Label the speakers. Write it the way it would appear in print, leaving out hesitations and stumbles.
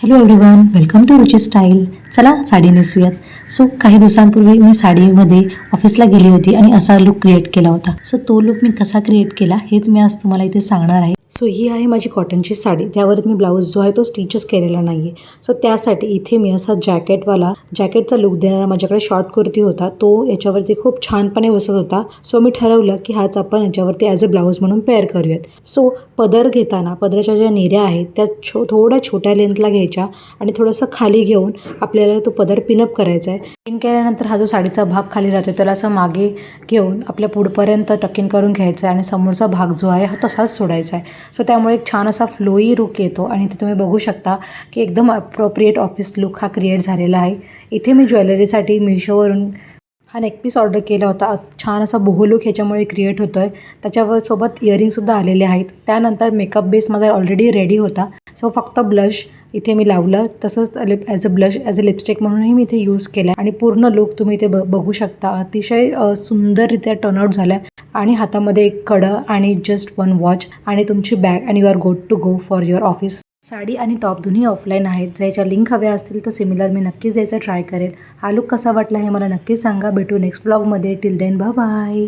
Speaker 1: Hello everyone, welcome to Ruchi style. चला sari नेसूयात. So काही दिवसांपूर्वी मी साडीमध्ये ऑफिसला गेली होती आणि असा लुक क्रिएट केला होता. सो तो लुक मी कसा क्रिएट केला हेच मी आज तुम्हाला इथे सांगणार आहे. सो ही आहे माझी कॉटनची साडी. त्यावर मी ब्लाऊज जो आहे तो स्टिचच केलेला नाही आहे. सो त्यासाठी इथे मी असा जॅकेटचा लुक देणारा माझ्याकडे शॉर्ट कुर्ती होता. तो याच्यावरती खूप छानपणे बसत होता. सो मी ठरवलं की हाच आपण याच्यावरती ॲज अ ब्लाऊज म्हणून पेअर करूयात. सो पदर घेताना पदराच्या ज्या निऱ्या आहेत त्या थोड्या छोट्या लेंथला घ्यायच्या आणि थोडंसं खाली घेऊन आपल्याला तो पदर पिनअप करायचा आहे. पिन केल्यानंतर हा जो साडीचा भाग खाली राहतो त्याला असं मागे घेऊन आपल्या पुढपर्यंत टकिंग करून घ्यायचा आहे आणि समोरचा भाग जो आहे हा तसाच सोडायचा आहे. सो त्यामुळे एक छान असा फ्लोई लुक येतो आणि इथे तुम्ही बघू शकता की एकदम अप्रोप्रिएट ऑफिस लुक हा क्रिएट झालेला आहे. इथे मी ज्वेलरीसाठी मिशोवरून हा नेकपीस ऑर्डर केला होता. छान असा बोहो लुक ह्याच्यामुळे क्रिएट होतो आहे. त्याच्यावर सोबत इयरिंगसुद्धा आलेले आहेत. त्यानंतर मेकअप बेस माझा ऑलरेडी रेडी होता. सो फक्त ब्लश इथे मी लावलं, तसंच ॲज अ लिपस्टिक म्हणूनही मी इथे यूज केला आणि पूर्ण लुक तुम्ही इथे बघू शकता. अतिशय सुंदररित्या टर्नआउट झाला आहे आणि हातामध्ये एक कडं आणि जस्ट वन वॉच आणि तुमची बॅग आणि you are good to go for your office. Sari आणि टॉप दोन्ही ऑफलाईन आहेत. ज्याच्या लिंक हव्या असतील तर सिमिलर मी नक्कीच द्यायचा ट्राय करेल. हा लुक कसा वाटला हे मला नक्कीच सांगा. भेटू नेक्स्ट ब्लॉगमध्ये. Till then bye bye.